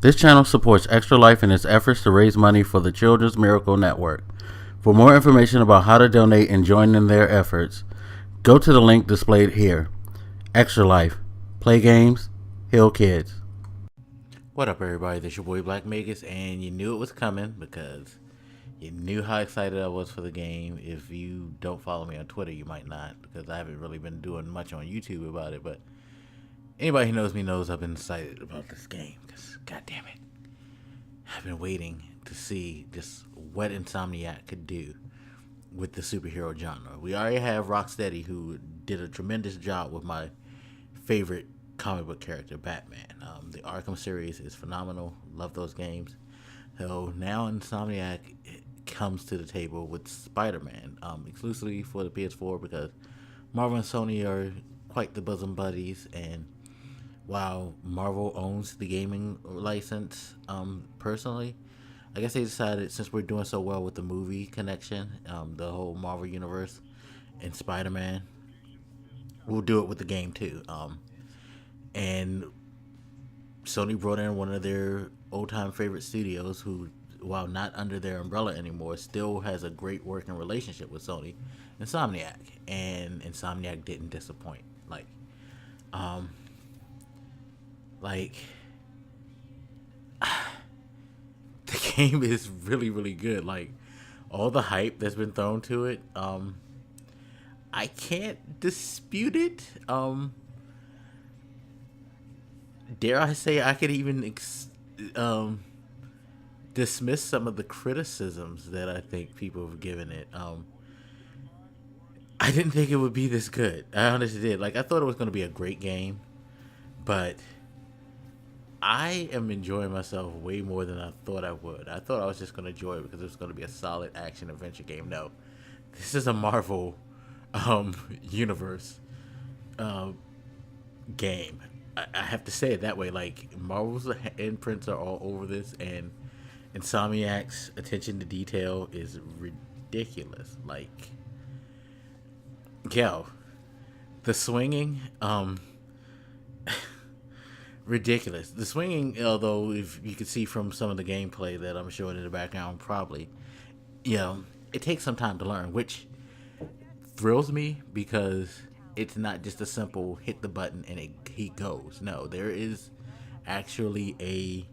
This channel supports Extra Life in its efforts to raise money for the Children's Miracle Network. For more information about how to donate and join in their efforts, go to the link displayed here. Extra Life. Play games, heal kids. What up, everybody? This is your boy Black Magus, and you knew it was coming because you knew how excited I was for the game. If you don't follow me on Twitter, you might not, because I haven't really been doing much on YouTube about it, but anybody who knows me knows I've been excited about this game, because god damn it, I've been waiting to see just what Insomniac could do with the superhero genre. We already have Rocksteady, who did a tremendous job with my favorite comic book character, Batman. The Arkham series is phenomenal. Love those games. So now Insomniac comes to the table with Spider-Man, exclusively for the PS4, because Marvel and Sony are quite the bosom buddies, and while Marvel owns the gaming license, personally, I guess they decided, since we're doing so well with the movie connection, the whole Marvel universe and Spider-Man, we'll do it with the game too. And Sony brought in one of their old-time favorite studios, who, while not under their umbrella anymore, still has a great working relationship with Sony, Insomniac. And Insomniac didn't disappoint. Um, like the game is really, really good. Like, all the hype that's been thrown to it, I can't dispute it. Dare I say, I could even dismiss some of the criticisms that I think people have given it. I didn't think it would be this good. I honestly did. Like, I thought it was going to be a great game, but I am enjoying myself way more than I thought I would. I thought I was just going to enjoy it because it was going to be a solid action adventure game. No, this is a Marvel universe game. I have to say it that way. Like, Marvel's imprints are all over this, and Insomniac's attention to detail is ridiculous. Like, yo, the swinging, ridiculous. The swinging, although, if you can see from some of the gameplay that I'm showing in the background, probably, it takes some time to learn, which thrills me, because it's not just a simple hit the button and he goes. No, there is actually a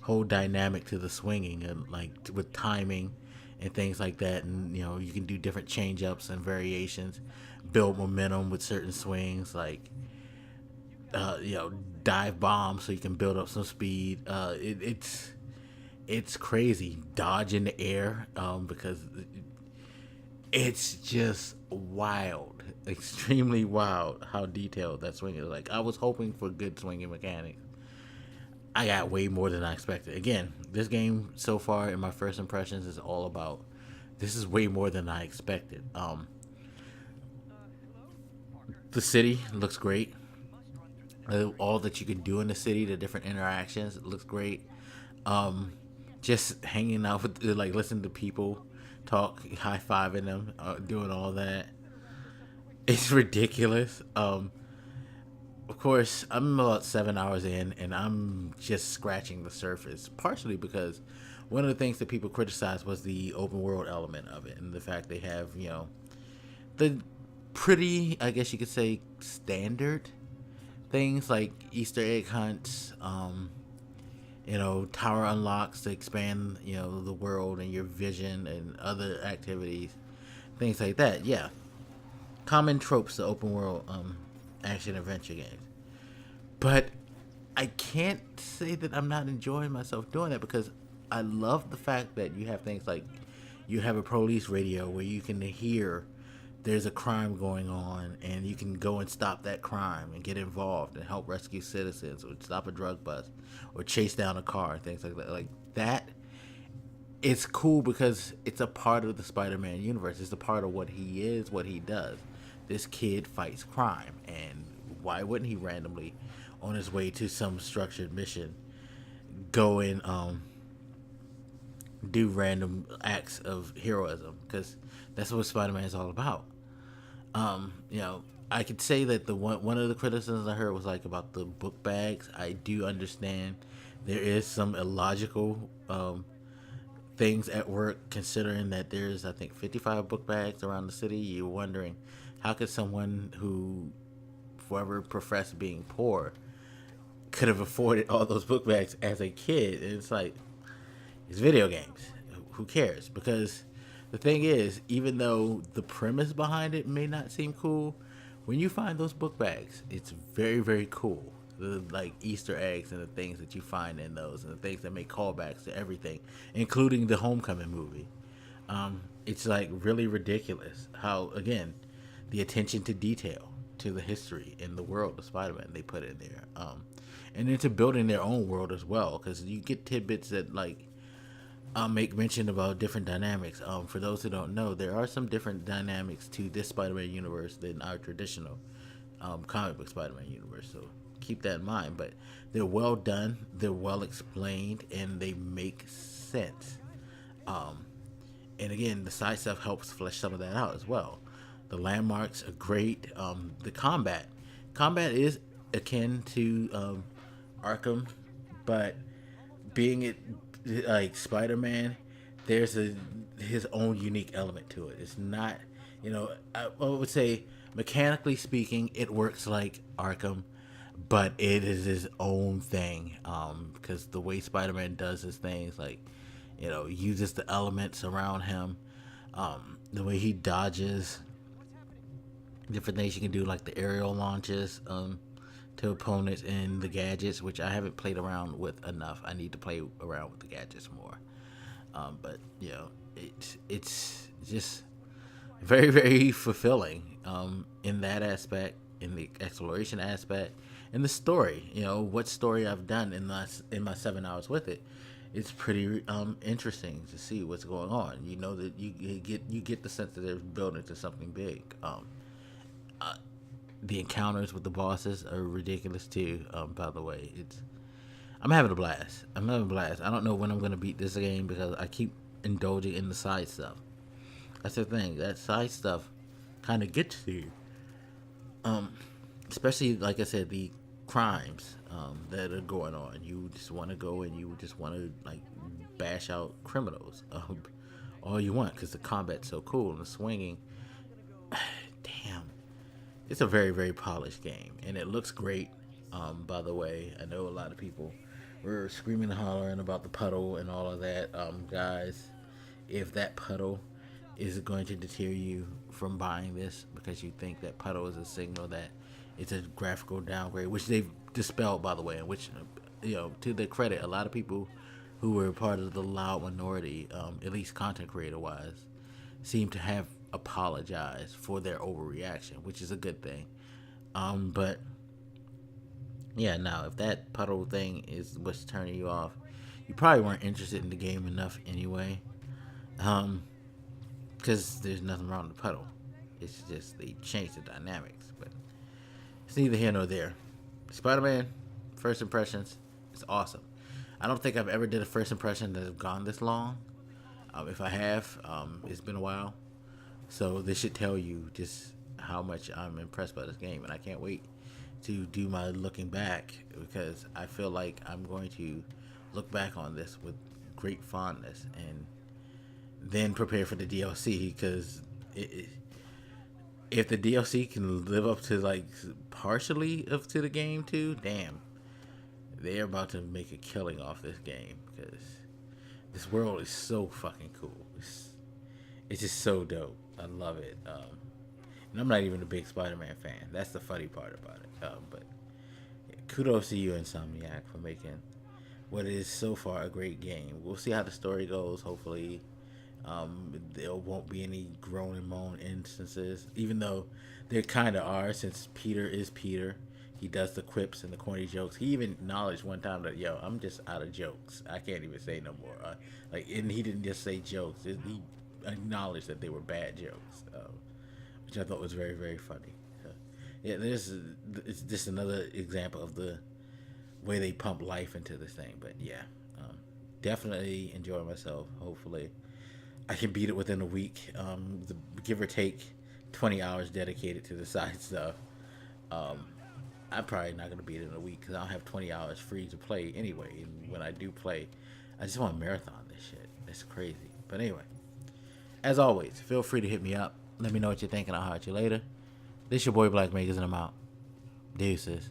whole dynamic to the swinging, and like with timing and things like that. And you can do different change ups and variations, build momentum with certain swings, like dive bombs, so you can build up some speed. It's crazy. Dodge in the air, because it's just wild, extremely wild how detailed that swing is. Like, I was hoping for good swinging mechanics. I got way more than I expected. Again, this game so far, in my first impressions, is all about, this is way more than I expected. The city looks great. All that you can do in the city, the different interactions, it looks great. Just hanging out with, like, listening to people talk, high-fiving them, doing all that, it's ridiculous. Of course, I'm about 7 hours in, and I'm just scratching the surface, partially because one of the things that people criticized was the open world element of it, and the fact they have, the pretty, I guess you could say, standard things like Easter egg hunts, tower unlocks to expand, the world and your vision, and other activities, things like that. Yeah, common tropes to open world action adventure games. But I can't say that I'm not enjoying myself doing that, because I love the fact that you have things like, you have a police radio where you can hear there's a crime going on, and you can go and stop that crime and get involved and help rescue citizens, or stop a drug bust, or chase down a car, things like that. Like that, it's cool because it's a part of the Spider-Man universe. It's a part of what he is, what he does. This kid fights crime, and why wouldn't he randomly, on his way to some structured mission, go and do random acts of heroism? Because that's what Spider-Man is all about. I could say that the one of the criticisms I heard was like about the book bags. I do understand there is some illogical things at work, considering that there's I think 55 book bags around the city. You're wondering how could someone who forever professed being poor could have afforded all those book bags as a kid. And it's like, it's video games. Who cares? Because the thing is, even though the premise behind it may not seem cool, when you find those book bags, it's very, very cool. The like Easter eggs and the things that you find in those, and the things that make callbacks to everything, including the Homecoming movie. It's like really ridiculous how, again, the attention to detail, to the history and the world of Spider-Man they put in there, and into building their own world as well, because you get tidbits that like make mention about different dynamics. For those who don't know, there are some different dynamics to this Spider-Man universe than our traditional comic book Spider-Man universe. So keep that in mind. But they're well done, they're well explained, and they make sense. And again, the side stuff helps flesh some of that out as well. The landmarks are great. The combat is akin to Arkham, but being it like Spider-Man, there's his own unique element to it. It's not, I would say mechanically speaking, it works like Arkham, but it is his own thing. Because the way Spider-Man does his things, like, uses the elements around him, the way he dodges different things you can do, like the aerial launches to opponents, and the gadgets, which I haven't played around with enough. I need to play around with the gadgets more. But it's just very, very fulfilling in that aspect, in the exploration aspect, in the story. What story I've done in my 7 hours with it. It's pretty interesting to see what's going on. That you get the sense that they're building to something big. The encounters with the bosses are ridiculous too. By the way, I'm having a blast. I don't know when I'm gonna beat this game because I keep indulging in the side stuff. That's the thing. That side stuff kind of gets to you. Especially like I said, the crimes that are going on. You just want to go and you just want to like bash out criminals all you want because the combat's so cool and the swinging. Damn. It's a very, very polished game, and it looks great. By the way, I know a lot of people were screaming and hollering about the puddle and all of that. Guys, if that puddle is going to deter you from buying this because you think that puddle is a signal that it's a graphical downgrade, which they've dispelled, by the way, and which, to their credit, a lot of people who were part of the loud minority, at least content creator-wise, seem to have apologize for their overreaction, which is a good thing. But yeah, now if that puddle thing is what's turning you off, you probably weren't interested in the game enough anyway. Because there's nothing wrong with the puddle. It's just they changed the dynamics, but it's neither here nor there. Spider-Man, first impressions, it's awesome. I don't think I've ever did a first impression that has gone this long. If I have, it's been a while. So this should tell you just how much I'm impressed by this game, and I can't wait to do my looking back because I feel like I'm going to look back on this with great fondness and then prepare for the DLC because if the DLC can live up to like partially up to the game too, damn, they're about to make a killing off this game because this world is so fucking cool. It's just so dope. I love it. And I'm not even a big Spider-Man fan. That's the funny part about it. But kudos to you, Insomniac, for making what is so far a great game. We'll see how the story goes. Hopefully, there won't be any groan and moan instances, even though there kind of are, since Peter is Peter. He does the quips and the corny jokes. He even acknowledged one time that, I'm just out of jokes. I can't even say no more. And he didn't just say jokes. He acknowledged that they were bad jokes, which I thought was very, very funny. It's just another example of the way they pump life into this thing. But yeah, definitely enjoy myself. Hopefully, I can beat it within a week. Give or take 20 hours dedicated to the side stuff. I'm probably not gonna beat it in a week because I don't have 20 hours free to play anyway. And when I do play, I just want to marathon this shit. It's crazy. But anyway, as always, feel free to hit me up. Let me know what you're thinking. I'll holler at you later. This your boy Black Makers, and I'm out. Deuces.